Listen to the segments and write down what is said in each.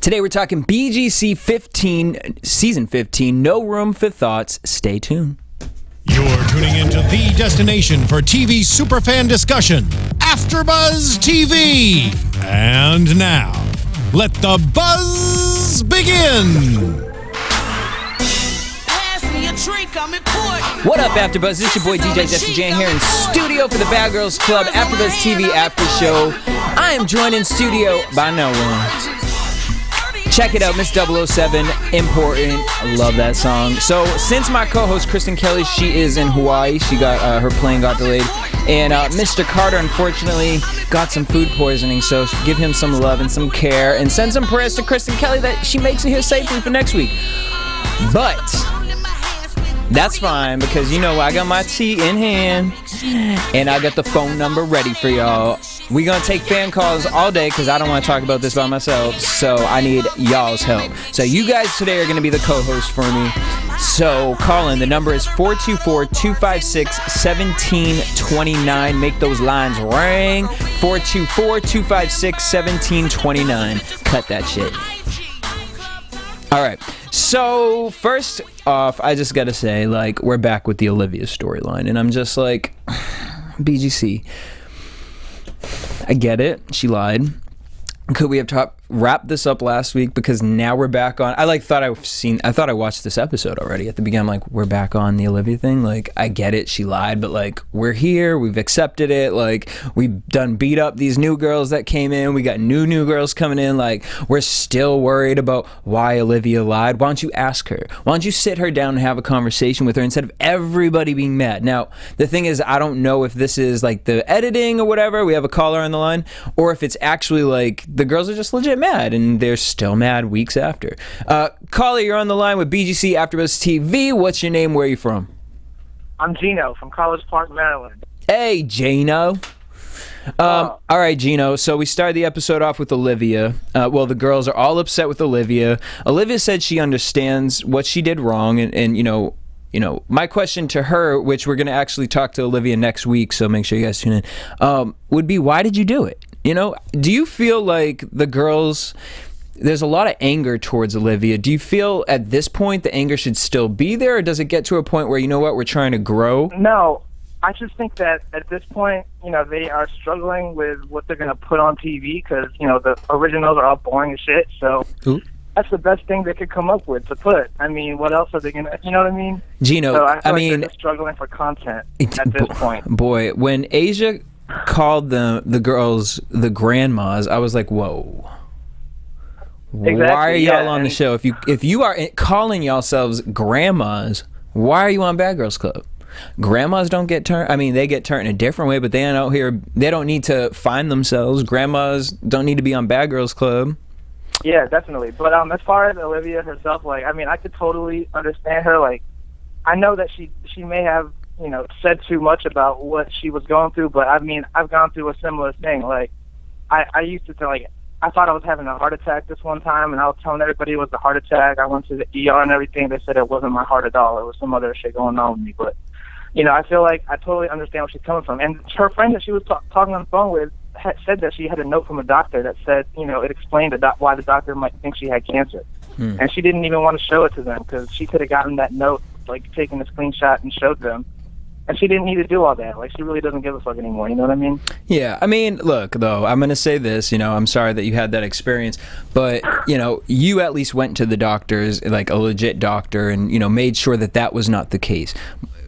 Today we're talking BGC 15, Season 15, No Room for Thoughts. Stay tuned. You're tuning into the destination for TV superfan discussion, AFTERBUZZ TV. And now, let the buzz begin. What up, AFTERBUZZ? It's your boy DJ Jesse Janedy here in studio for the Bad Girls Club AFTERBUZZ TV After Show. I am joined in studio by no one. Check it out, Miss 007, Important. I love that song. So, since my co-host Kristen Kelly, she is in Hawaii. She got her plane got delayed, and Mr. Carter unfortunately got some food poisoning. So, give him some love and some care, and send some prayers to Kristen Kelly that she makes it here safely for next week. But that's fine, because you know I got my tea in hand and I got the phone number ready for y'all. We gonna take fan calls all day because I don't want to talk about this by myself, so I need y'all's help. So you guys today are gonna be the co-host for me. So call in. The number is 424-256-1729. Make those lines ring. 424-256-1729. Cut that shit. Alright, so first off, I just gotta say, like, we're back with the Olivia storyline, and I'm just like, BGC, I get it, she lied. Could we have wrapped this up last week? Because now we're back on. I thought I watched this episode already at the beginning. I'm like, we're back on the Olivia thing. Like, I get it, she lied, but like, we're here, we've accepted it. Like, we've done beat up these new girls that came in. We got new girls coming in. Like, we're still worried about why Olivia lied. Why don't you ask her? Why don't you sit her down and have a conversation with her instead of everybody being mad? Now, the thing is, I don't know if this is like the editing or whatever. We have a caller on the line, or if it's actually like the girls are just legit mad, and they're still mad weeks after. Caller, you're on the line with BGC AFTERBUZZ TV. What's your name? Where are you from? I'm Gino from College Park, Maryland. Hey, Gino. All right, Gino. So we started the episode off with Olivia. Well, the girls are all upset with Olivia. Olivia said she understands what she did wrong, and you know, my question to her, which we're going to actually talk to Olivia next week, so make sure you guys tune in, would be, why did you do it? You know, do you feel like the girls, there's a lot of anger towards Olivia. Do you feel at this point the anger should still be there, or does it get to a point where, you know what, we're trying to grow? No, I just think that at this point, you know, they are struggling with what they're going to put on TV because, you know, the originals are all boring as shit, so that's the best thing they could come up with to put. I mean, what else are they going to, you know what I mean? Gino, so I mean, they're just struggling for content at this point. Boy, when Asia called the girls the grandmas, I was like, whoa. Exactly, why are y'all on the show? If you are calling yourselves grandmas, why are you on Bad Girls Club? Grandmas don't get turned. I mean, they get turned in a different way, but they ain't out here. They don't need to find themselves. Grandmas don't need to be on Bad Girls Club. Yeah, definitely. But as far as Olivia herself, like, I mean, I could totally understand her. Like, I know that she may have, you know, said too much about what she was going through, but I mean, I've gone through a similar thing. Like, I used to like, I thought I was having a heart attack this one time, and I was telling everybody it was a heart attack. I went to the ER and everything. They said it wasn't my heart at all. It was some other shit going on with me. But, you know, I feel like I totally understand where she's coming from. And her friend that she was talking on the phone with said that she had a note from a doctor that said, you know, it explained why the doctor might think she had cancer. And she didn't even want to show it to them because she could have gotten that note, like, taken a screenshot and showed them. And she didn't need to do all that. Like, she really doesn't give a fuck anymore, you know what I mean? Yeah, I mean, look, though, I'm going to say this, you know, I'm sorry that you had that experience, but, you know, you at least went to the doctors, like a legit doctor, and, you know, made sure that that was not the case.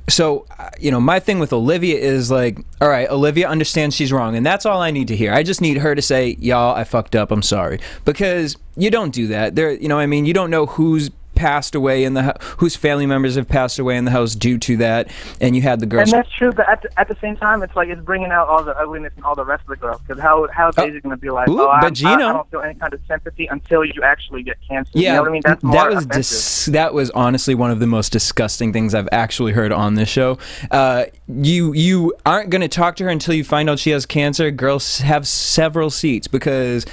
So, you know, my thing with Olivia is like, all right, Olivia understands she's wrong, and that's all I need to hear. I just need her to say, y'all, I fucked up, I'm sorry. Because you don't do that. There, you know what I mean? You don't know who's passed away in the whose family members have passed away in the house due to that, and you had the girls. And that's true, but at the same time, it's like it's bringing out all the ugliness and all the rest of the girls. Because how is Daisy going to be like, I don't feel any kind of sympathy until you actually get cancer? Yeah, you know what I mean? That's more offensive. That was honestly one of the most disgusting things I've actually heard on this show. You aren't going to talk to her until you find out she has cancer. Girls have several seats because.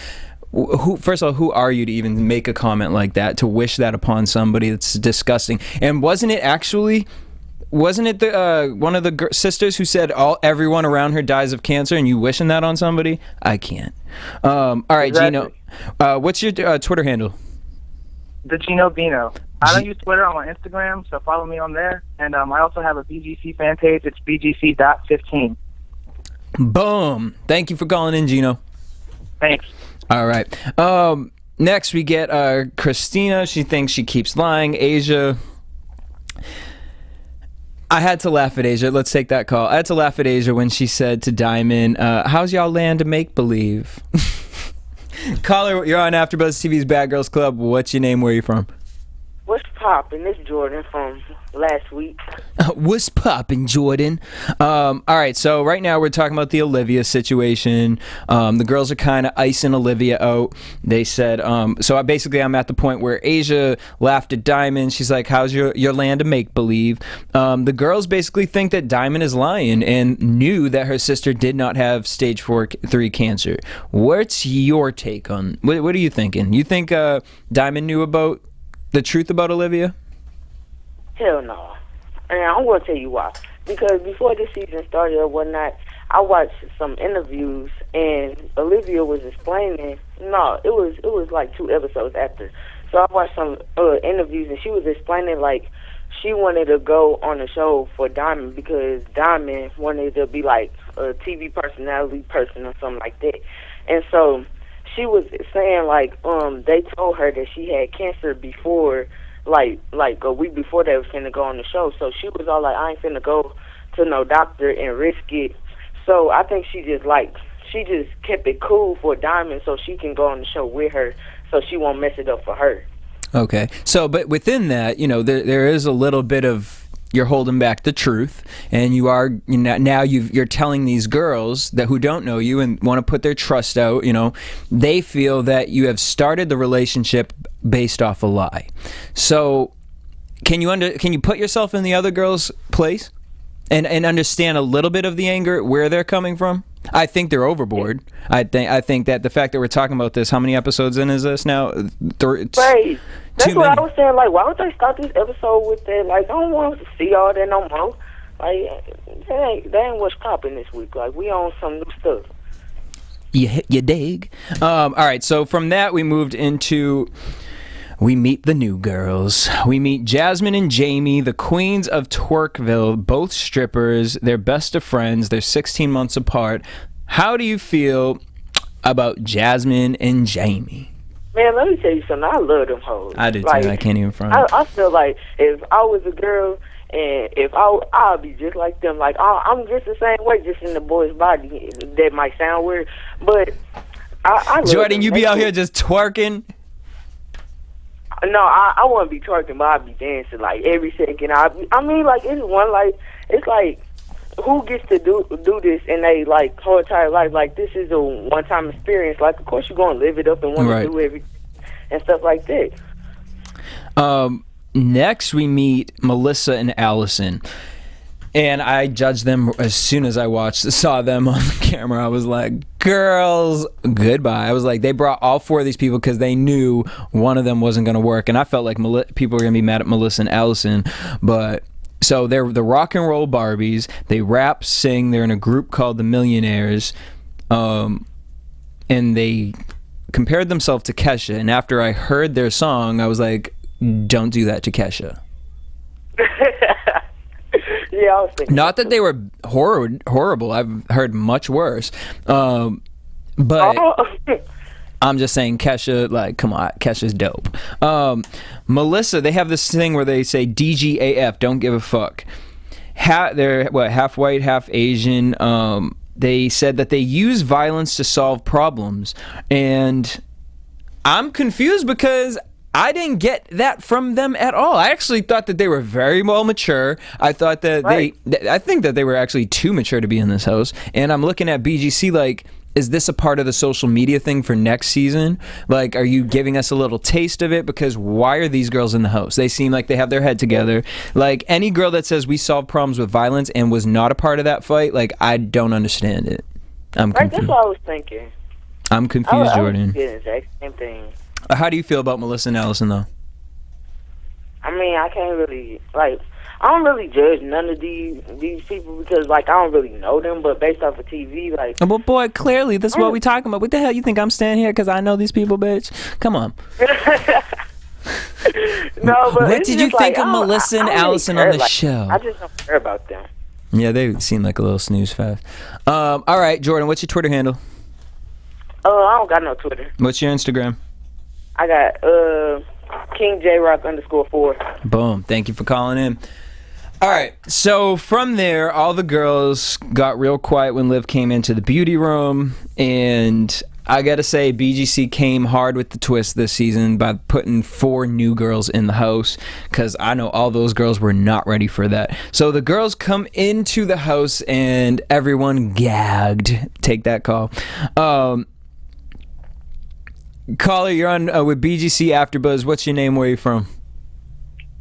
First of all, who are you to even make a comment like that, to wish that upon somebody? That's disgusting. And wasn't it the one of the sisters who said everyone around her dies of cancer, and you wishing that on somebody? I can't. All right, exactly. Gino, What's your Twitter handle? The Gino Bino. I don't use Twitter. I'm on Instagram, so follow me on there. And I also have a BGC fan page. It's bgc.15. Boom. Thank you for calling in, Gino. Thanks. All right. Next, we get Christina. She thinks she keeps lying. Asia. I had to laugh at Asia. Let's take that call. I had to laugh at Asia when she said to Diamond, how's y'all land to make-believe? Caller, you're on AfterBuzz TV's Bad Girls Club. What's your name? Where are you from? What's poppin'? This Jordan from last week. What's poppin', Jordan? All right, so right now we're talking about the Olivia situation. The girls are kind of icing Olivia out. They said, so I'm at the point where Asia laughed at Diamond. She's like, how's your land of make-believe? The girls basically think that Diamond is lying and knew that her sister did not have stage 4-3 cancer. What's your take on, what are you thinking? You think Diamond knew about the truth about Olivia? Hell no. And I'm going to tell you why. Because before this season started or whatnot, I watched some interviews and Olivia was explaining. No, it was like 2 episodes after. So I watched some interviews and she was explaining like she wanted to go on a show for Diamond because Diamond wanted to be like a TV personality person or something like that. And so she was saying like they told her that she had cancer before, like a week before they was finna go on the show. So she was all like, I ain't finna go to no doctor and risk it. So I think she just kept it cool for Diamond so she can go on the show with her so she won't mess it up for her. Okay. So, but within that, you know, there is a little bit of, you're holding back the truth, and you're telling these girls that who don't know you and want to put their trust out. You know, they feel that you have started the relationship based off a lie. So, can you put yourself in the other girl's place and understand a little bit of the anger, where they're coming from? I think they're overboard. I think that the fact that we're talking about this, how many episodes in is this now? Right. That's what I was saying. Like, why would they start this episode with that? Like, I don't want to see all that no more. Like, that ain't what's popping this week. Like, we on some new stuff. You dig? All right. So from that, we moved into. We meet the new girls. We meet Jazmyn and Jaimee, the queens of Twerkville, both strippers. They're best of friends. They're 16 months apart. How do you feel about Jazmyn and Jaimee? Man, let me tell you something. I love them hoes. I do too. Like, I can't even front. I feel like if I was a girl and if I'll be just like them. Like, I'm just the same way, just in the boy's body. That might sound weird, but I love Jordan, them. you be out here just twerking? No, I wouldn't be twerking, but I'd be dancing like every second. I mean, like it's like who gets to do this in they like whole entire life? Like, this is a one-time experience. Like, of course you're gonna live it up and want to do everything and stuff like that. Next we meet Melissa and Allison. And I judged them as soon as I saw them on the camera. I was like, girls, goodbye. I was like, they brought all 4 of these people because they knew one of them wasn't going to work. And I felt like people were going to be mad at Melissa and Allison. But so they're the rock and roll Barbies. They rap, sing. They're in a group called the Millionaires. And they compared themselves to Kesha. And after I heard their song, I was like, don't do that to Kesha. Yeah, I was thinking. Not that they were horrible. I've heard much worse. But I'm just saying, Kesha, like, come on, Kesha's dope. Melissa, they have this thing where they say DGAF, don't give a fuck. They're half white, half Asian. They said that they use violence to solve problems, and I'm confused because I didn't get that from them at all. I actually thought that they were very well mature. I thought that I think that they were actually too mature to be in this house. And I'm looking at BGC like, is this a part of the social media thing for next season? Like, are you giving us a little taste of it? Because why are these girls in the house? They seem like they have their head together. Like, any girl that says we solve problems with violence and was not a part of that fight, like, I don't understand it. I'm confused. That's what I was thinking. I'm confused, Jordan. I was the exact same thing. How do you feel about Melissa and Allison, though? I mean, I can't really, like, I don't really judge none of these people because, like, I don't really know them, but based off of TV, like... Well, boy, clearly, this is what we talking about. What the hell you think I'm standing here because I know these people, bitch? Come on. No, but what did you think of Melissa and Allison on the show? I just don't care about them. Yeah, they seem like a little snooze fest. All right, Jordan, what's your Twitter handle? I don't got no Twitter. What's your Instagram? I got KingJRock_4. Boom. Thank you for calling in. All right. So from there, all the girls got real quiet when Liv came into the beauty room. And I got to say, BGC came hard with the twist this season by putting 4 new girls in the house. Because I know all those girls were not ready for that. So the girls come into the house and everyone gagged. Take that call. Caller, you're on with BGC AfterBuzz. What's your name? Where are you from?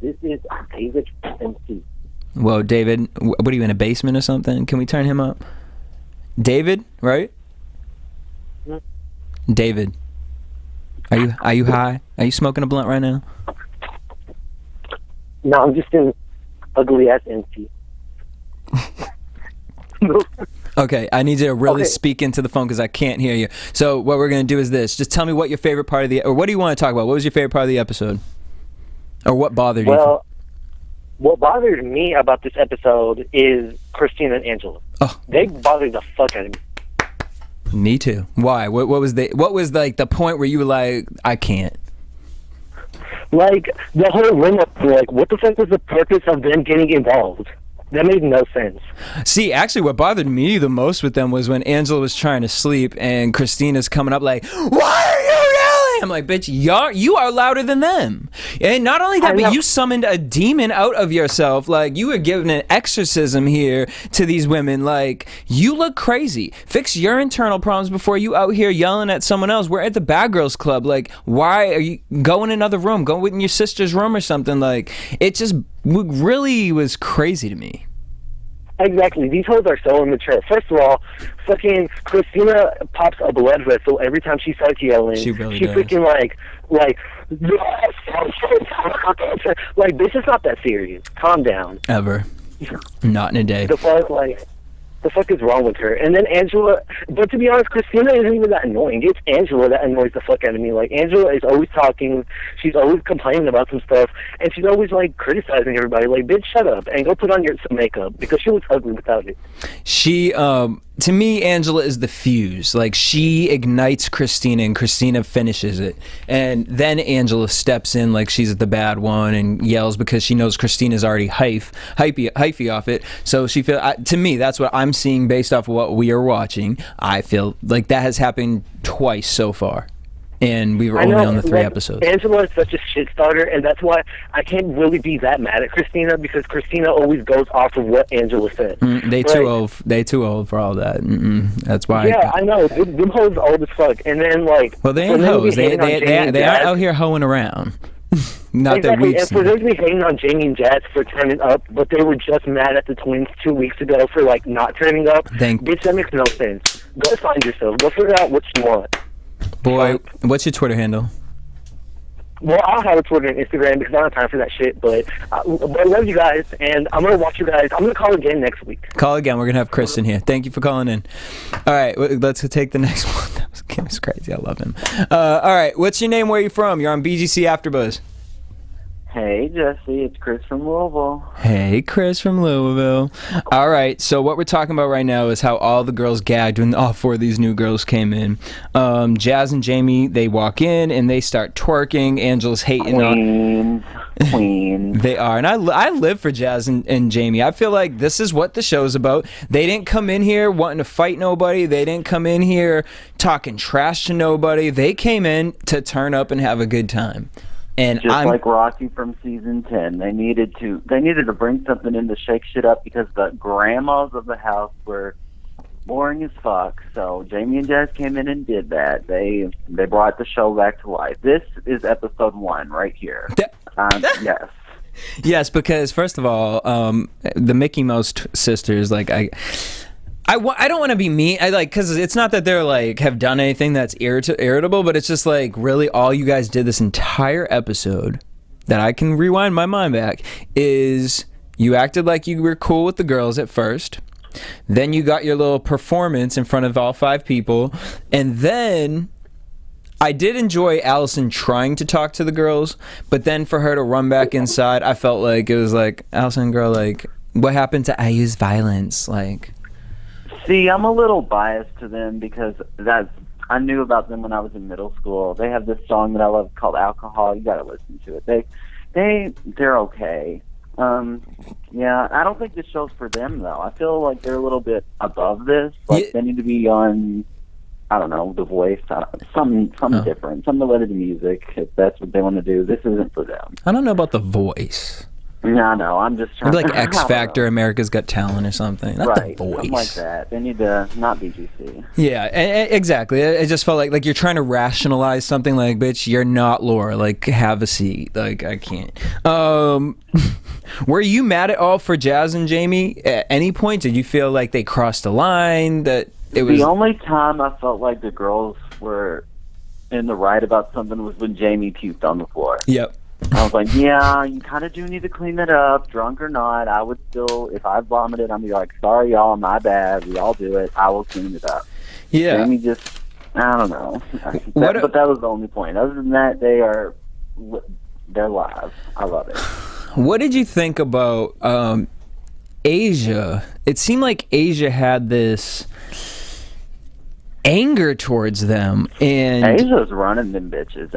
This is David MC. Whoa, David. What are you, in a basement or something? Can we turn him up? David, right? David. Are you high? Are you smoking a blunt right now? No, I'm just an ugly ass MC. Okay, I need you to really speak into the phone because I can't hear you. So what we're going to do is this. Just tell me what your favorite part of the... Or what do you want to talk about? What was your favorite part of the episode? Or what bothered you? Well, what bothered me about this episode is Christina and Angela. Oh. They bothered the fuck out of me. Me too. Why? What was like the point where you were like, I can't? Like, the whole ring-up, like, what the fuck was the purpose of them getting involved? That made no sense. See, actually, what bothered me the most with them was when Angela was trying to sleep and Christina's coming up like, why are you yelling? I'm like, bitch, you are louder than them. And not only that, but you summoned a demon out of yourself. Like, you were giving an exorcism here to these women. Like, you look crazy. Fix your internal problems before you out here yelling at someone else. We're at the Bad Girls Club. Like, why are you... Go in another room. Go in your sister's room or something. Like, it just really was crazy to me. Exactly. These hoes are so immature. First of all, fucking Christina pops a blood vessel every time she starts yelling. She really She does. freaking like, bitch, it's not that serious. Calm down. Ever. Not in a day. The fuck is wrong with her? And then Angela, but to be honest, Christina isn't even that annoying. It's Angela that annoys the fuck out of me. Like, Angela is always talking, she's always complaining about some stuff, and she's always, like, criticizing everybody. Like, bitch, shut up, and go put on some makeup, because she looks ugly without it. She, to me, Angela is the fuse. Like, she ignites Christina, and Christina finishes it. And then Angela steps in like she's the bad one and yells because she knows Christina's already hypey off it. So she to me, that's what I'm seeing based off of what we are watching. I feel like that has happened twice so far. And we were only on the 3 episodes. Angela is such a shit starter, and that's why I can't really be that mad at Christina, because Christina always goes off of what Angela said. They too old for all that. That's why. Yeah, I know. Them hoes old as fuck. And then, like... Well, they ain't hoes. They aren't out here hoeing around. Not exactly. that we've and seen. for them to be hating on Jaimee and Jazz for turning up, but they were just mad at the twins 2 weeks ago for, like, not turning up. Bitch, that makes no sense. Go find yourself. Go figure out what you want. Boy, what's your Twitter handle? Well, I don't have a Twitter and Instagram because I don't have time for that shit, but I love you guys, and I'm going to watch you guys. I'm going to call again next week. Call again. We're going to have Chris in here. Thank you for calling in. All right, let's take the next one. That was crazy. I love him. All right, what's your name? Where are you from? You're on BGC AfterBuzz. Hey, Jesse, it's Chris from Louisville. Hey, Chris from Louisville. All right, so what we're talking about right now is how all the girls gagged when all 4 of these new girls came in. Jazz and Jaimee, they walk in and they start twerking. Angela's hating on... Queens. They are, and I live for Jazz and Jaimee. I feel like this is what the show's about. They didn't come in here wanting to fight nobody. They didn't come in here talking trash to nobody. They came in to turn up and have a good time. And just like Rocky from season 10, they needed to bring something in to shake shit up because the grandmas of the house were boring as fuck. So Jaimee and Jazz came in and did that. They brought the show back to life. This is episode 1 right here. Yes. Yes, because first of all, the Mickey Mouse sisters, like I don't want to be mean. Because it's not that they're like have done anything that's irritable, but it's just like really all you guys did this entire episode that I can rewind my mind back is You acted like you were cool with the girls at first. Then you got your little performance in front of all 5 people. And then I did enjoy Allison trying to talk to the girls, but then for her to run back inside, I felt like it was like, Allison, girl, like, what happened to I use violence? Like, see, I'm a little biased to them because I knew about them when I was in middle school. They have this song that I love called Alcohol. You got to listen to it. They're okay. Yeah, I don't think this show's for them though. I feel like they're a little bit above this. Like they need to be on, I don't know, The Voice, something different, something related to music. If that's what they want to do, this isn't for them. I don't know about The Voice. No, I'm just trying. Maybe like X Factor, America's Got Talent, or something. Not right, The Voice. Something like that. They need to not BGC. Yeah, exactly. It just felt like you're trying to rationalize something. Like, bitch, you're not Laura. Like, have a seat. Like, I can't. Were you mad at all for Jazz and Jaimee at any point? Did you feel like they crossed the line? That it was the only time I felt like the girls were in the right about something was when Jaimee puked on the floor. Yep. I was like, yeah, you kind of do need to clean that up, drunk or not. I would still, if I vomited, I'd be like, sorry, y'all, my bad. We all do it. I will clean it up. Yeah. Jaimee just, I don't know. But that was the only point. Other than that, they're live. I love it. What did you think about Asia? It seemed like Asia had this anger towards them, and Asia's running them bitches.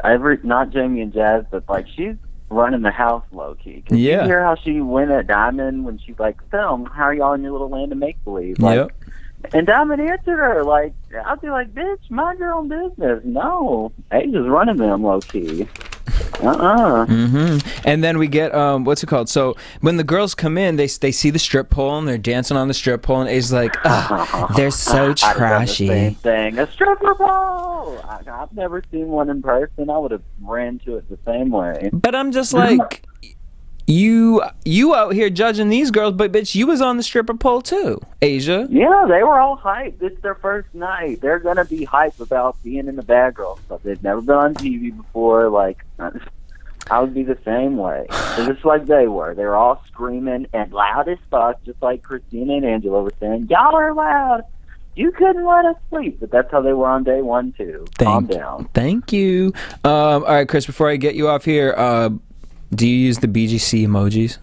Not Jaimee and Jazz, but like she's running the house low key. Yeah. You hear how she went at Diamond when she's like, "Film, how are y'all in your little land of make believe?" Like, yep. And Diamond answered her like, "I'll be like, bitch, mind your own business." No, Asia's running them low key. And then we get what's it called? So when the girls come in, they see the strip pole and they're dancing on the strip pole, and Asia's like, they're so trashy. Same thing. A stripper pole. I've never seen one in person. I would have ran to it the same way. But I'm just like, you out here judging these girls, but bitch, you was on the stripper pole too, Asia. Yeah, they were all hyped. It's their first night. They're gonna be hyped about being in the bad girl stuff. They've never been on TV before. Like, I would be the same way. Just like they were. They were all screaming and loud as fuck, just like Christina and Angela were saying, y'all are loud. You couldn't let us sleep. But that's how they were on day 1 too. Calm down. Thank you. All right, Chris, before I get you off here, do you use the BGC emojis?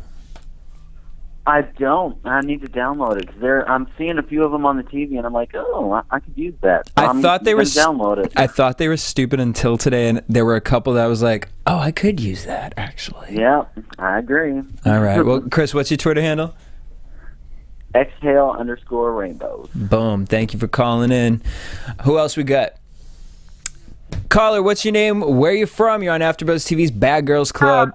I don't. I need to download it because I'm seeing a few of them on the TV, and I'm like, oh, I could use that. So I thought they were download it. I thought they were stupid until today, and there were a couple that was like, oh, I could use that actually. Yeah, I agree. All right. Well, Chris, what's your Twitter handle? Exhale_rainbows. Boom. Thank you for calling in. Who else we got? Caller, what's your name? Where are you from? You're on AfterBuzz TV's Bad Girls Club.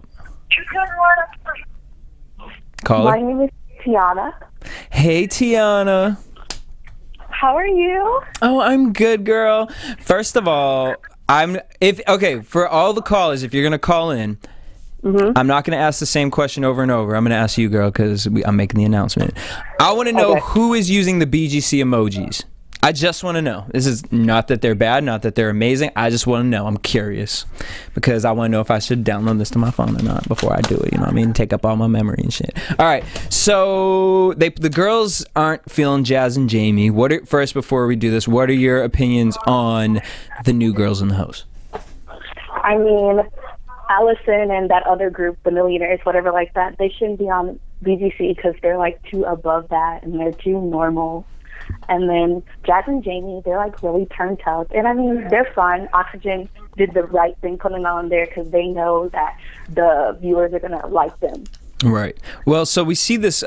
Caller. My name is Tiana. Hey, Tiana. How are you? Oh, I'm good, girl. First of all, for all the callers, if you're gonna call in, I'm not gonna ask the same question over and over. I'm gonna ask you, girl, because I'm making the announcement. I want to know who is using the BGC emojis. I just want to know. This is not that they're bad, not that they're amazing. I just want to know. I'm curious because I want to know if I should download this to my phone or not before I do it. You know what I mean? Take up all my memory and shit. All right. So the girls aren't feeling Jazz and Jaimee. First, before we do this, what are your opinions on the new girls in the house? I mean, Allison and that other group, the Millionaires, whatever like that, they shouldn't be on BGC because they're like too above that and they're too normal. And then Jazz and Jaimee, they're like really turned up. And I mean, they're fun. Oxygen did the right thing putting on there because they know that the viewers are going to like them. Right. Well, so we see this,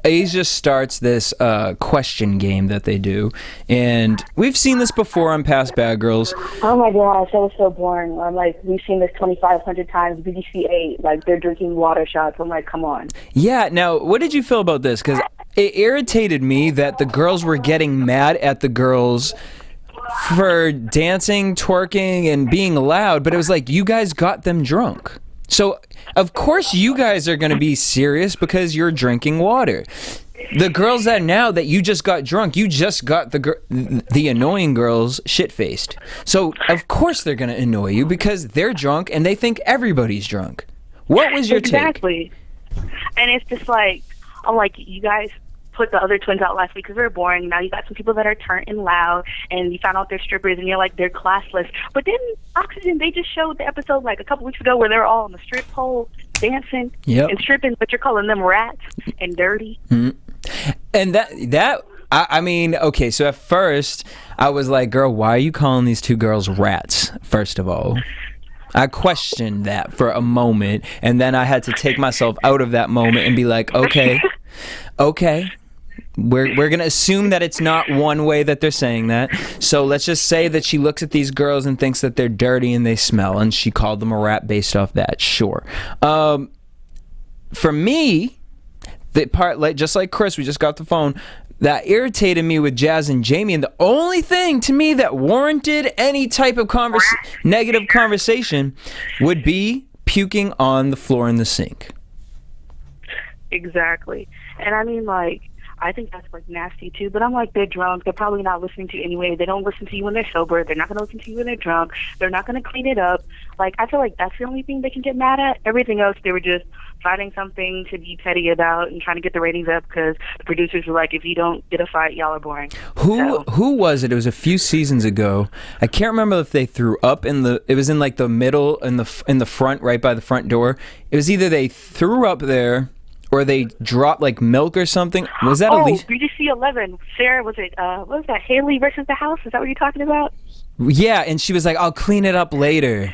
Asia starts this question game that they do. And we've seen this before on past Bad Girls. Oh my gosh, that was so boring. I'm like, we've seen this 2,500 times, BGC 8, like they're drinking water shots. I'm like, come on. Yeah, now, what did you feel about this? Because it irritated me that the girls were getting mad at the girls for dancing, twerking, and being loud, but it was like, you guys got them drunk. So, of course, you guys are going to be serious because you're drinking water. The girls that you just got drunk, you just got the annoying girls shit-faced. So, of course they're going to annoy you because they're drunk and they think everybody's drunk. What was your take? Exactly. And it's just like, I'm like, you guys put the other twins out last week because they're boring. Now you got some people that are turned and loud, and you found out they're strippers, and you're like, they're classless. But then Oxygen, they just showed the episode like a couple weeks ago where they're all on the strip pole dancing and stripping, but you're calling them rats and dirty. And I mean, okay, so at first I was like, girl, why are you calling these two girls rats, first of all? I questioned that for a moment, and then I had to take myself out of that moment and be like, okay, we're going to assume that it's not one way that they're saying that. So let's just say that she looks at these girls and thinks that they're dirty and they smell, and she called them a rat based off that. Sure. For me, the part, like just like Chris, we just got the phone, that irritated me with Jazz and Jaimee, and the only thing to me that warranted any type of negative conversation would be puking on the floor in the sink. Exactly. And I mean, like, I think that's like nasty too, but I'm like, they're drunk. They're probably not listening to you anyway. They don't listen to you when they're sober. They're not going to listen to you when they're drunk. They're not going to clean it up. Like, I feel like that's the only thing they can get mad at. Everything else, they were just finding something to be petty about and trying to get the ratings up because the producers were like, if you don't get a fight, y'all are boring. Who was it? It was a few seasons ago. I can't remember if they threw up it was in like the middle, in the front, right by the front door. It was either they threw up there or they dropped like milk or something. Was that Alicia? BGC 11. Sarah, was it, what was that, Haley versus the House? Is that what you're talking about? Yeah, and she was like, I'll clean it up later.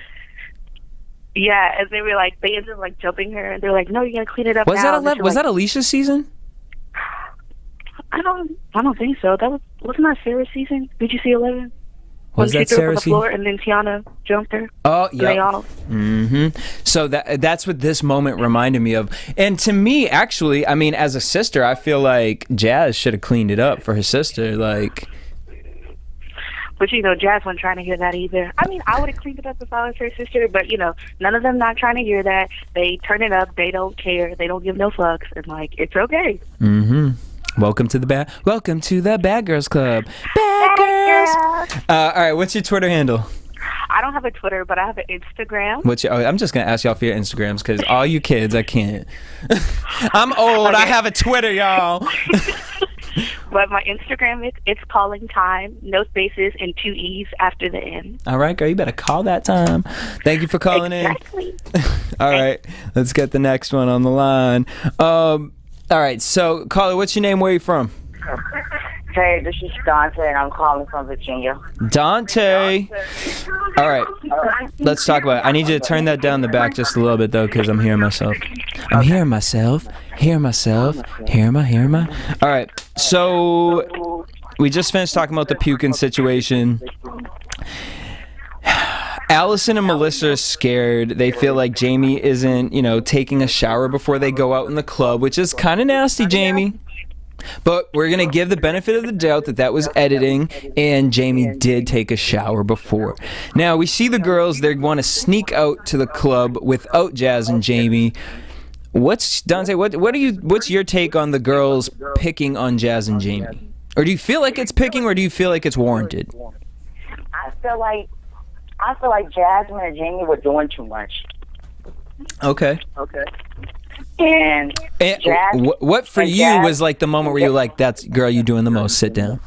Yeah, and they were like, they ended up like jumping her, and they're like, no, you're going to clean it up now. Was that Alicia's season? I don't think so. Wasn't that Sarah's season? BGC 11? Was that Sarah's season? Floor, and then Tiana jumped her. Oh, yeah. So that's what this moment reminded me of. And to me, actually, I mean, as a sister, I feel like Jazz should have cleaned it up for her sister. Like, but Jazz wasn't trying to hear that either. I mean, I would have cleaned it up if I was her sister, but none of them not trying to hear that. They turn it up. They don't care. They don't give no fucks, and like, it's okay. Welcome to the Bad Girls Club. Bad Girls. All right, what's your Twitter handle? I don't have a Twitter, but I have an Instagram. I'm just gonna ask y'all for your Instagrams because all you kids, I can't. I'm old. Okay. I have a Twitter, y'all. But my Instagram, it's calling time, no spaces, and 2 E's after the N. All right, girl, you better call that time. Thank you for calling in. All right, let's get the next one on the line. All right, so caller, what's your name? Where are you from? Hey, this is Dante, and I'm calling from Virginia. Dante. All right, let's talk about it. I need you to turn that down the back just a little bit, though, because I'm hearing myself. Hearing myself. All right, so we just finished talking about the puking situation. Allison and Melissa are scared. They feel like Jaimee isn't, taking a shower before they go out in the club, which is kind of nasty, Jaimee. But we're going to give the benefit of the doubt that was editing, and Jaimee did take a shower before. Now, we see the girls, they want to sneak out to the club without Jazz and Jaimee. Dante, what's your take on the girls picking on Jazz and Jaimee? Or do you feel like it's picking, or do you feel like it's warranted? I feel like Jazmyn and Jaimee were doing too much. Okay. And what for you was like the moment where you're like, that's, girl, you doing the most, sit down?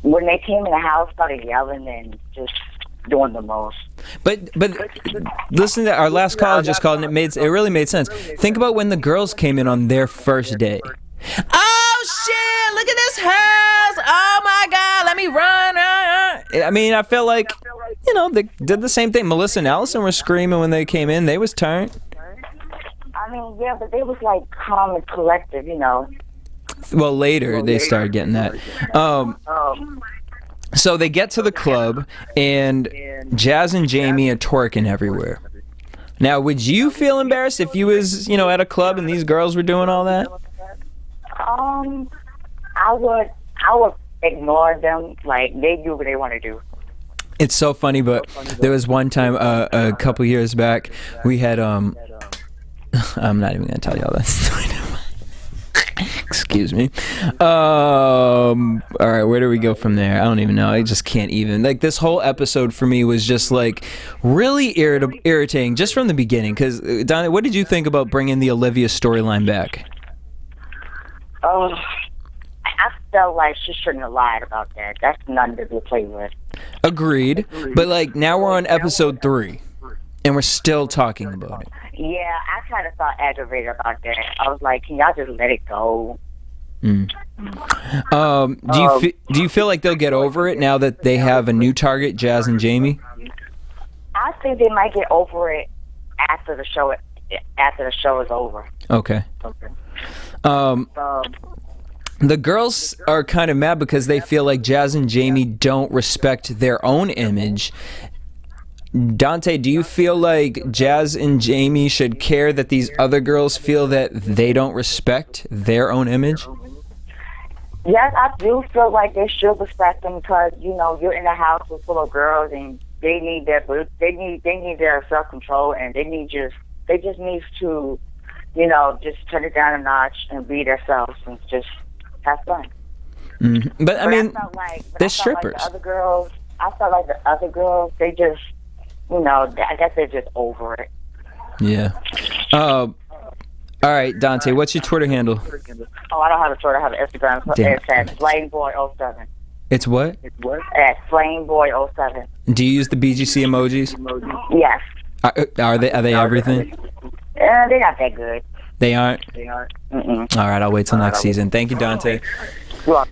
When they came in the house, started yelling and just doing the most. But listen to our last caller just called, and it really made sense. Think about when the girls came in on their first day. Oh shit, look at this house. Oh my God, let me run. I mean, I felt like, they did the same thing. Melissa and Allison were screaming when they came in. They was turned. I mean, yeah, but they was like calm and collective, Well, later they started getting that. So they get to the club, and Jazz and Jaimee are twerking everywhere. Now, would you feel embarrassed if you was, at a club and these girls were doing all that? I would ignore them. Like, they do what they want to do. It's so funny, but there was one time a couple years back, we had I'm not even gonna tell y'all that story. Excuse me. All right, where do we go from there? I don't even know. I just can't even. Like, this whole episode for me was just like really irritating just from the beginning. Because Donnie, what did you think about bringing the Olivia storyline back? I felt like she shouldn't have lied about that. That's nothing to be played with. Agreed. But like now we're on episode 3, and we're still talking about it. Yeah, I kind of felt aggravated about that. I was like, can y'all just let it go? Do you feel like they'll get over it now that they have a new target, Jazz and Jaimee? I think they might get over it after the show is over. Okay. The girls are kind of mad because they feel like Jazz and Jaimee don't respect their own image. Dante, do you feel like Jazz and Jaimee should care that these other girls feel that they don't respect their own image? Yes, I do feel like they should respect them because, you know, you're in a house with full of girls and they need their self-control and they just need to, you know, just turn it down a notch and be themselves and just have fun. Mm-hmm. But I mean, they're strippers. I felt like the other girls, they just, you know, I guess they're just over it. Yeah. All right, Dante, what's your Twitter handle? Oh, I don't have a Twitter. I have an Instagram. It's at Flameboy07. It's what? At Flameboy07. Do you use the BGC emojis? Yes. Are they everything? They're not that good. They aren't? Mm-mm. All right, I'll wait till next season. Thank you, Dante. Well,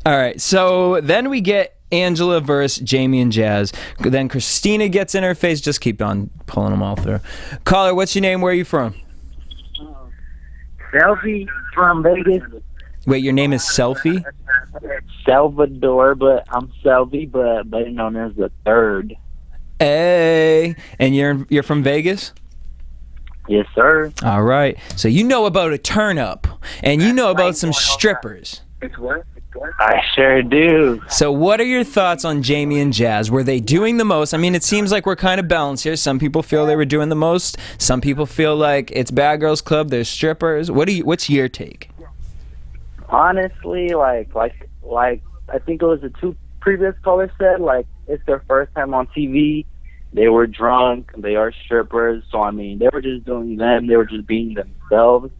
all right, so then we get Angela versus Jaimee and Jazz. Then Christina gets in her face. Just keep on pulling them all through. Caller, what's your name? Where are you from? Selfie from Vegas. Wait, your name is Selfie? Salvador, but I'm Selfie, but better known as the Third. Hey, and you're from Vegas? Yes, sir. All right. So you know about a turn up, and you know about some strippers. I sure do. So what are your thoughts on Jaimee and Jazz? Were they doing the most? I mean, it seems like we're kind of balanced here. Some people feel they were doing the most. Some people feel like it's Bad Girls Club, there's strippers. What's your take? Honestly, like I think it was the 2 previous callers said, like, it's their first time on TV. They were drunk. They are strippers. So, I mean, they were just doing them. They were just being themselves.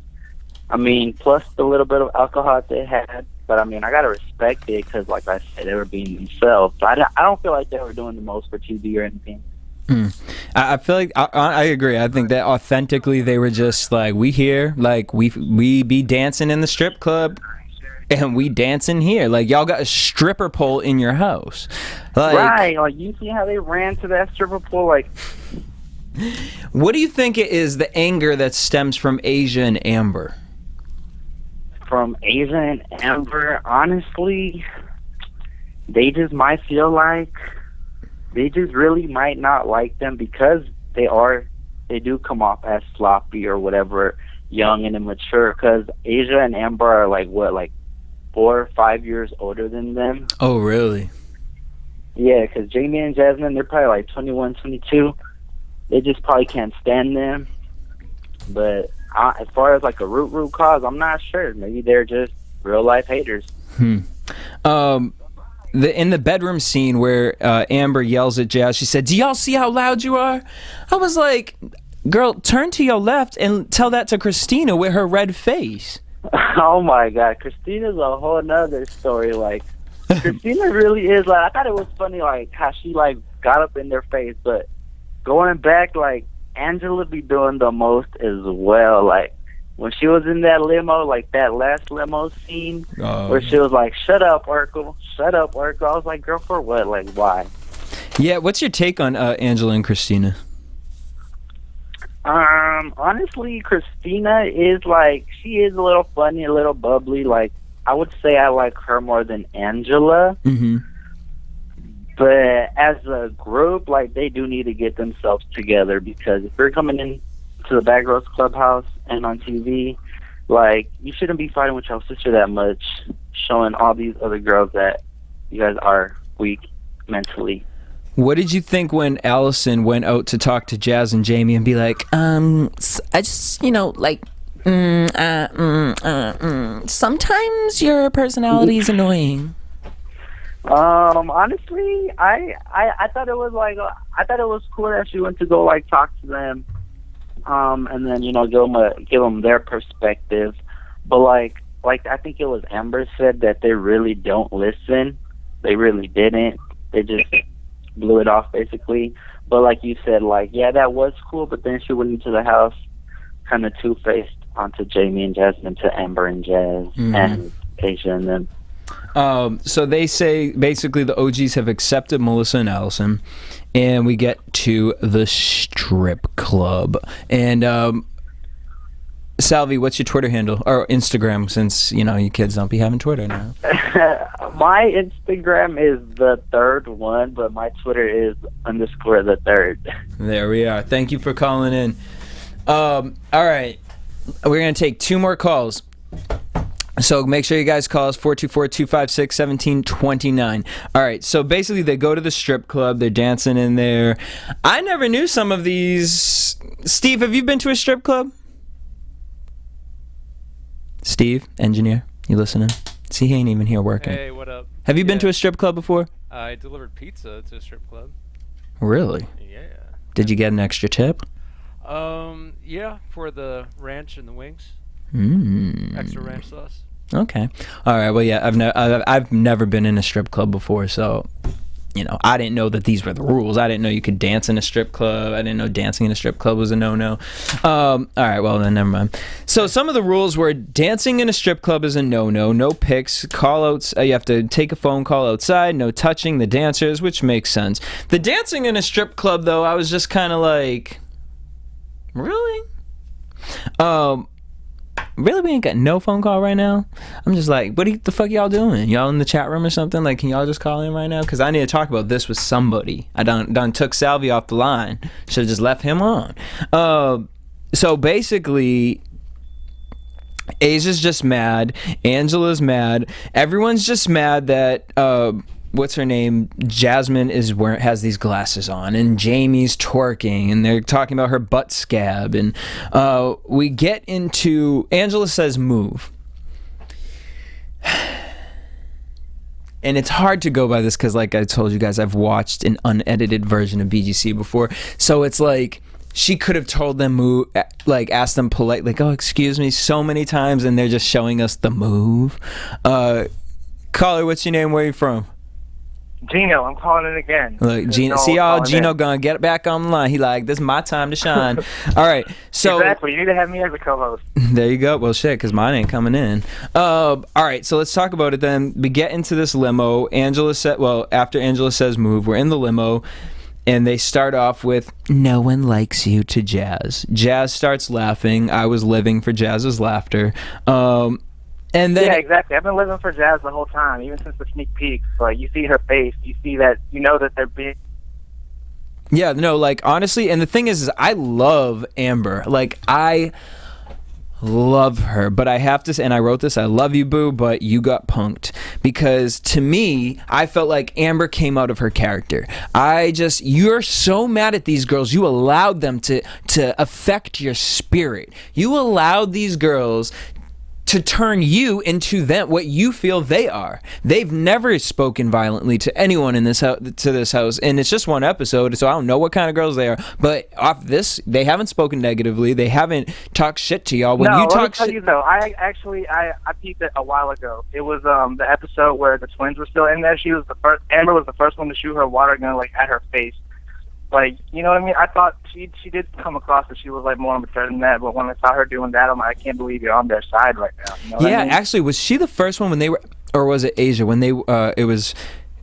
I mean, plus the little bit of alcohol they had. But, I mean, I got to respect it because, like I said, they were being themselves. So I don't feel like they were doing the most for TV or anything. I feel like I agree. I think that authentically they were just like, we here, like we be dancing in the strip club and we dancing here. Like, y'all got a stripper pole in your house. Like, right. Like, you see how they ran to that stripper pole? Like, what do you think it is, the anger that stems from Asia and Amber? From Asia and Amber, honestly, they just might feel like they just really might not like them because they do come off as sloppy or whatever, young and immature. Because Asia and Amber are like 4 or 5 years older than them. Oh, really? Yeah, because Jaimee and Jazmyn, they're probably like 21, 22. They just probably can't stand them. But as far as like a root cause, I'm not sure. Maybe they're just real life haters. In the bedroom scene where Amber yells at Jazz, she said, "Do y'all see how loud you are?" I was like, girl, turn to your left and tell that to Christina with her red face. Oh my God, Christina's a whole nother story. Like, Christina really is, like, I thought it was funny, like, how she, like, got up in their face, but going back, like, Angela be doing the most as well. Like, when she was in that limo, like that last limo scene, where she was like, "Shut up, Urkel. Shut up, Urkel." I was like, girl, for what? Like, why? Yeah, what's your take on Angela and Christina? Honestly, Christina is like, she is a little funny, a little bubbly. Like, I would say I like her more than Angela. Mm-hmm. But as a group, like, they do need to get themselves together, because if you're coming in to the Bad Girls Clubhouse and on TV, like, you shouldn't be fighting with your sister that much, showing all these other girls that you guys are weak mentally. What did you think when Allison went out to talk to Jazz and Jaimee and be like, I just, like, Sometimes your personality is annoying. Honestly, I thought it was like I thought it was cool that she went to go like talk to them, and then give them their perspective. But like I think it was Amber said that they really don't listen. They really didn't. They just blew it off basically. But like you said, like yeah, that was cool. But then she went into the house, kind of two-faced onto Jaimee and Jazmyn, to Amber and Jazz and Asia and them. So they say basically the OGs have accepted Melissa and Allison, and we get to the strip club. And Salvi, what's your Twitter handle or Instagram? Since you kids don't be having Twitter now. My Instagram is the third one, but my Twitter is _the third. There we are. Thank you for calling in. All right, we're gonna take 2 more calls. So make sure you guys call us 424-256-1729. All right, so basically they go to the strip club. They're dancing in there. I never knew some of these. Steve, have you been to a strip club? Steve, engineer, you listening? See, he ain't even here working. Hey, what up? Have you been to a strip club before? I delivered pizza to a strip club. Really? Yeah. Did you get an extra tip? Yeah, for the ranch and the wings. Extra ranch sauce. Okay. All right. Well, yeah, I've never been in a strip club before, so I didn't know that these were the rules. I didn't know you could dance in a strip club. I didn't know dancing in a strip club was a no-no. All right. Well, then never mind. So some of the rules were dancing in a strip club is a no-no. No pics, call-outs. You have to take a phone call outside. No touching the dancers, which makes sense. The dancing in a strip club, though, I was just kind of like, really? Really, we ain't got no phone call right now? I'm just like, what the fuck y'all doing? Y'all in the chat room or something? Like, can y'all just call in right now? Because I need to talk about this with somebody. I done took Salvi off the line. Should have just left him on. So basically, Asia's just mad. Angela's mad. Everyone's just mad that what's her name? Jazmyn has these glasses on, and Jaimee's twerking, and they're talking about her butt scab, and we get into Angela says move. And it's hard to go by this because, like I told you guys, I've watched an unedited version of BGC before, so it's like she could have told them move, like asked them politely, like, oh, excuse me, so many times, and they're just showing us the move. Caller, what's your name? Where are you from? Gino, I'm calling it again. Look, Gino, see y'all. Gino gonna get back on the line. He like, this is my time to shine. All right, so exactly. You need to have me as a co-host. There you go. Well, shit, because mine ain't coming in. All right, so let's talk about it then. We get into this limo. After Angela says move, we're in the limo, and they start off with "No one likes you" to Jazz. Jazz starts laughing. I was living for Jazz's laughter. And then, yeah, exactly. I've been living for Jazz the whole time, even since the sneak peeks. Like, you see her face, you see that, that they're being... Yeah, no, like, honestly, and the thing is I love Amber. Like, I love her, but I have to say, and I wrote this, I love you, boo, but you got punked. Because, to me, I felt like Amber came out of her character. You're so mad at these girls, you allowed them to affect your spirit. You allowed these girls to turn you into them, what you feel they are. They've never spoken violently to anyone in this house, and it's just one episode, so I don't know what kind of girls they are. But off this, they haven't spoken negatively. They haven't talked shit to y'all. Let me tell you though, I peeped it a while ago. It was the episode where the twins were still in there. Amber was the first one to shoot her water gun like at her face. Like, you know what I mean? I thought she did come across that she was like more mature than that, but when I saw her doing that, I'm like, I can't believe you're on their side right now. You know what I mean? Actually, was she the first one when they were, or was it Asia when they? It was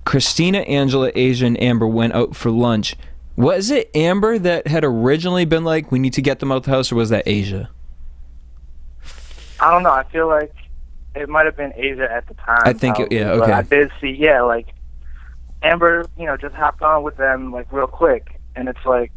Christina, Angela, Asia, and Amber went out for lunch. Was it Amber that had originally been like, we need to get them out the house, or was that Asia? I don't know. I feel like it might have been Asia at the time. I think, okay. But I did see, like Amber, just hopped on with them like real quick. And it's like,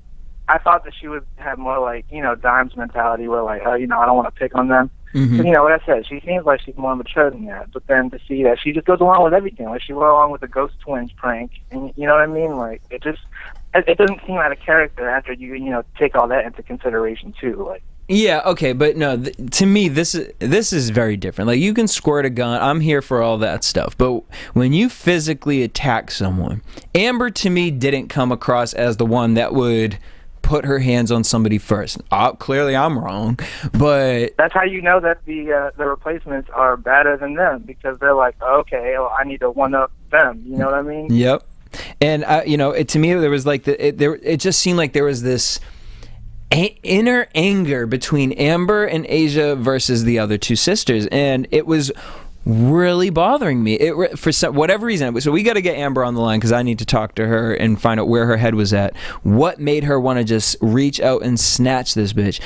I thought that she would have more like, Dime's mentality where like, I don't want to pick on them. Mm-hmm. But, what I said, she seems like she's more mature than that. But then to see that she just goes along with everything. Like she went along with the Ghost Twins prank. And you know what I mean? Like it doesn't seem out of character after you take all that into consideration too. Like Yeah, okay, but no, to me, this is very different. Like, you can squirt a gun. I'm here for all that stuff. But when you physically attack someone, Amber, to me, didn't come across as the one that would put her hands on somebody first. Clearly, I'm wrong, but... That's how you know that the replacements are better than them, because they're like, okay, well, I need to one-up them. You know what I mean? Yep. And, to me, there was like... It just seemed like there was this... inner anger between Amber and Asia versus the other two sisters, and it was really bothering me. For whatever reason. So we got to get Amber on the line because I need to talk to her and find out where her head was at. What made her want to just reach out and snatch this bitch?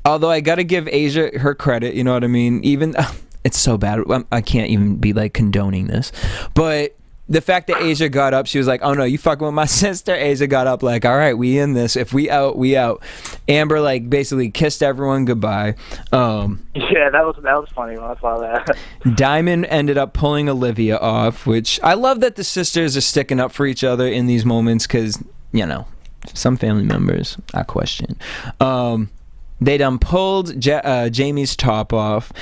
Although I got to give Asia her credit, you know what I mean? Even it's so bad. I can't even be like condoning this, but the fact that Asia got up, she was like, oh no, you fucking with my sister. Asia got up like, all right, we in this. If we out, we out. Amber like basically kissed everyone goodbye. Yeah, that was funny when I saw that. Diamond ended up pulling Olivia off, which I love that the sisters are sticking up for each other in these moments because, some family members, I question. They done pulled Jaimee's top off.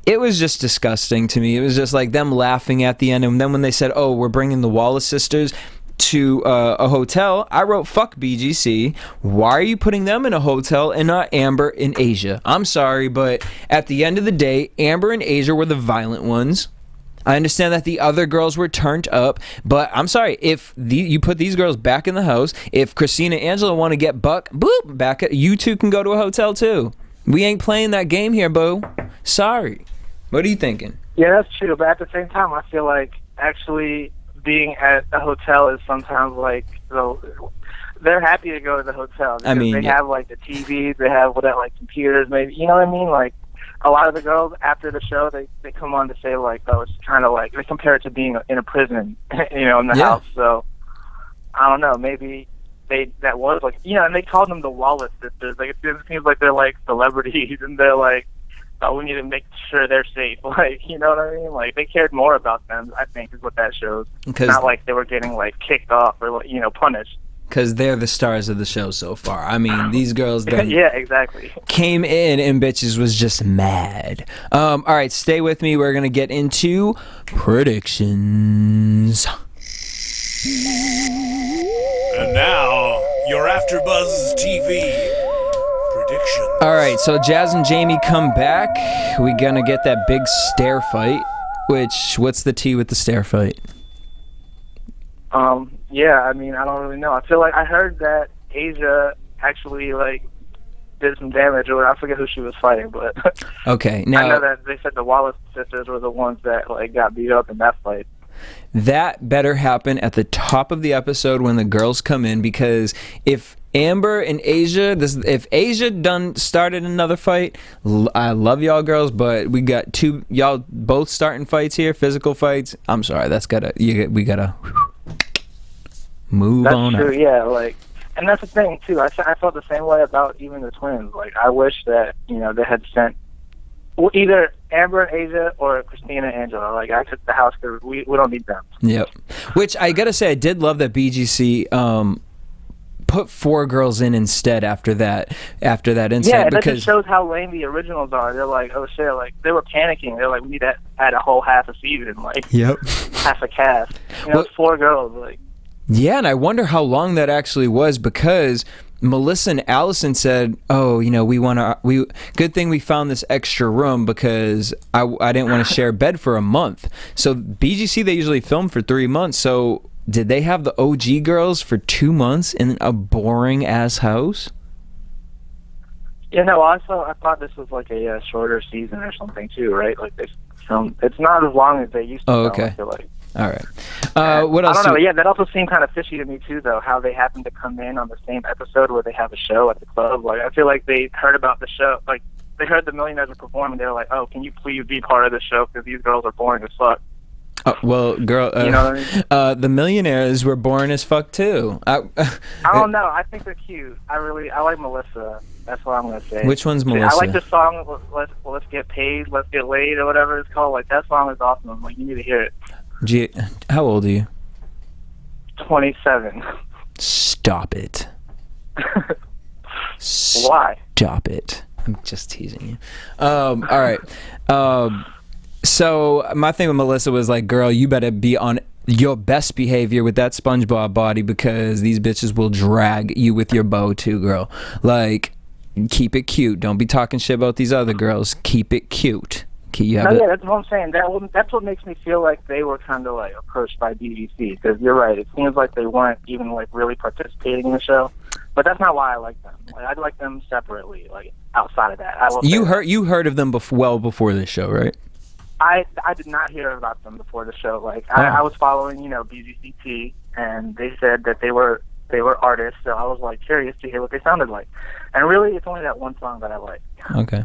It was just disgusting to me. It was just like them laughing at the end. And then when they said, oh, we're bringing the Wallace sisters to a hotel, I wrote, fuck BGC. Why are you putting them in a hotel and not Amber and Asia? I'm sorry, but at the end of the day, Amber and Asia were the violent ones. I understand that the other girls were turned up, but I'm sorry, if you put these girls back in the house, if Christina and Angela want to get buck, boop, back at, you two can go to a hotel too. We ain't playing that game here, boo. Sorry. What are you thinking? Yeah, that's true. But at the same time, I feel like actually being at a hotel is sometimes like they're happy to go to the hotel. Because they have like the TVs, they have like computers, maybe. You know what I mean? Like a lot of the girls after the show, they come on to say like, oh, it's kind of like they compare it to being in a prison, in the house. So I don't know, maybe. That was like, and they called them the Wallace sisters. Like, it seems like they're like celebrities, and they're like, oh, we need to make sure they're safe. Like, you know what I mean? Like, they cared more about them, I think, is what that shows. Not like they were getting like kicked off or punished. Because they're the stars of the show so far. I mean, these girls yeah, exactly. Came in and bitches was just mad. All right, stay with me. We're gonna get into predictions. And now, your AfterBuzz TV predictions. All right, so Jazz and Jaimee come back. We're going to get that big stair fight, what's the tea with the stair fight? Yeah, I mean, I don't really know. I feel like I heard that Asia actually, like, did some damage, or I forget who she was fighting, but... Okay, now... I know that they said the Wallace sisters were the ones that, like, got beat up in that fight. That better happen at the top of the episode when the girls come in, because if Amber and Asia, if Asia started another fight, I love y'all girls, but we got y'all both starting fights here, physical fights. I'm sorry, we gotta move on. That's true, yeah, like, and that's the thing too. I felt the same way about even the twins. Like, I wish that they had sent either Amber and Asia or Christina and Angela. Like, I took the house because we don't need them. Yep. Which I gotta say, I did love that BGC put 4 girls in instead after that incident. Yeah, because that just shows how lame the originals are. They're like, oh shit, like they were panicking. They're like, we need to add a whole half a season, like half a cast. It's 4 girls, like. Yeah, and I wonder how long that actually was, because Melissa and Allison said, oh, good thing we found this extra room because I didn't want to share a bed for a month. So BGC, they usually film for 3 months. So did they have the OG girls for 2 months in a boring ass house? Yeah, no, also I thought this was like a shorter season or something too, right? Like they filmed, it's not as long as they used to. Oh, okay. I feel like. All right. What else? I don't know. Yeah, that also seemed kind of fishy to me too, though. How they happened to come in on the same episode where they have a show at the club. Like, I feel like they heard about the show. Like, they heard the Millionaires were performing. They were like, "Oh, can you please be part of the show? Because these girls are boring as fuck." Well, girl, you know what I mean? The Millionaires were boring as fuck too. I don't know. I think they're cute. I like Melissa. That's what I'm gonna say. Which one's Melissa? I like the song. Let's get paid. Let's get laid, or whatever it's called. Like, that song is awesome. Like, you need to hear it. How old are you? 27. Stop it. Why? Stop it. I'm just teasing you. All right. So my thing with Melissa was like, girl, you better be on your best behavior with that SpongeBob body because these bitches will drag you with your bow too, girl. Like, keep it cute. Don't be talking shit about these other girls. Keep it cute. Yeah, that's what I'm saying. That's what makes me feel like they were kind of like approached by BGC, because you're right. It seems like they weren't even like really participating in the show, but that's not why I like them. Like, I like them separately. Like outside of that, you heard of them well before this show, right? I did not hear about them before the show. Like I was following, BGCT, and they said that they were artists, so I was like curious to hear what they sounded like. And really, it's only that one song that I like. Okay.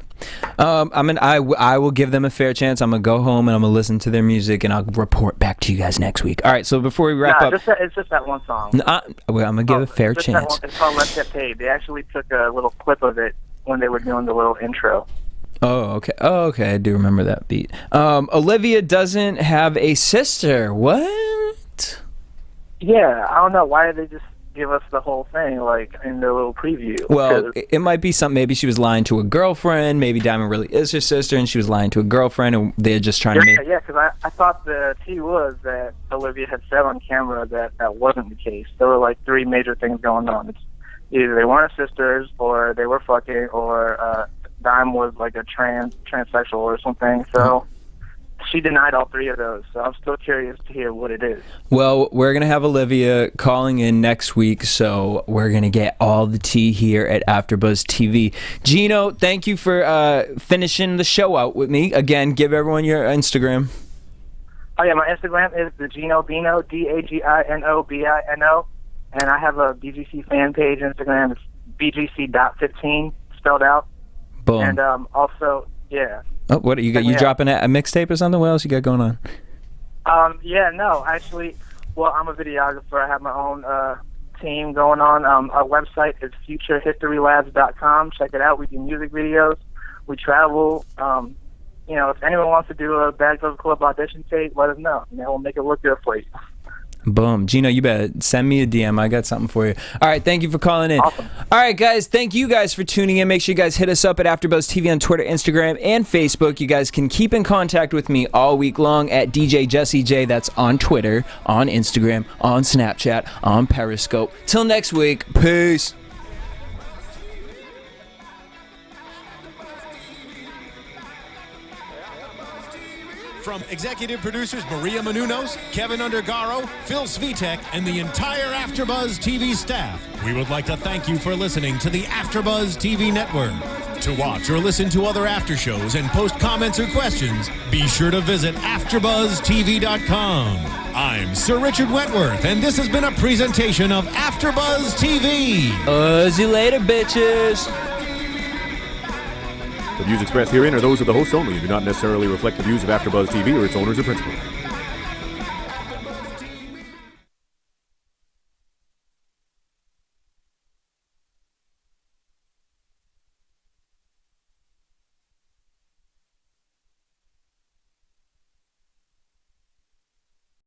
I will give them a fair chance. I'm gonna go home and I'm gonna listen to their music, and I'll report back to you guys next week. All right. So before we wrap up, it's just that one song. I'm gonna give a fair chance. It's called "Let's Get Paid." They actually took a little clip of it when they were doing the little intro. Oh, okay. I do remember that beat. Olivia doesn't have a sister. What? Yeah, I don't know. Why did they just give us the whole thing, like, in the little preview? Well, it might be something. Maybe she was lying to a girlfriend. Maybe Diamond really is her sister, and she was lying to a girlfriend, and they're just trying to make... Yeah, because I thought the tea was that Olivia had said on camera that wasn't the case. There were, like, 3 major things going on. It's either they weren't sisters, or they were fucking, or Dime was, like, a transsexual or something, so... She denied all 3 of those, so I'm still curious to hear what it is. Well, we're going to have Olivia calling in next week, so we're going to get all the tea here at AfterBuzz TV. Gino, thank you for finishing the show out with me. Again, give everyone your Instagram. Oh, yeah, my Instagram is the Gino Bino, DAGINOBINO, and I have a BGC fan page Instagram. It's BGC.15, spelled out. Boom. And also, yeah. Oh, what you got? You dropping a mixtape or something? What else you got going on? Yeah, no, actually, well, I'm a videographer. I have my own team going on. Our website is futurehistorylabs.com. Check it out. We do music videos. We travel. If anyone wants to do a Bad Girls Club audition tape, let us know. We'll make it look good for you. Boom. Gino, you better send me a DM. I got something for you. All right, thank you for calling in. Awesome. All right, guys, thank you guys for tuning in. Make sure you guys hit us up at AfterBuzz TV on Twitter, Instagram, and Facebook. You guys can keep in contact with me all week long at DJ Jesse J. That's on Twitter, on Instagram, on Snapchat, on Periscope. Till next week, peace. From executive producers Maria Menounos, Kevin Undergaro, Phil Svitek, and the entire AfterBuzz TV staff, we would like to thank you for listening to the AfterBuzz TV network. To watch or listen to other after shows and post comments or questions, be sure to visit AfterBuzzTV.com. I'm Sir Richard Wentworth, and this has been a presentation of AfterBuzz TV. See you later, bitches. The views expressed herein are those of the hosts only and do not necessarily reflect the views of AfterBuzz TV or its owners or principals.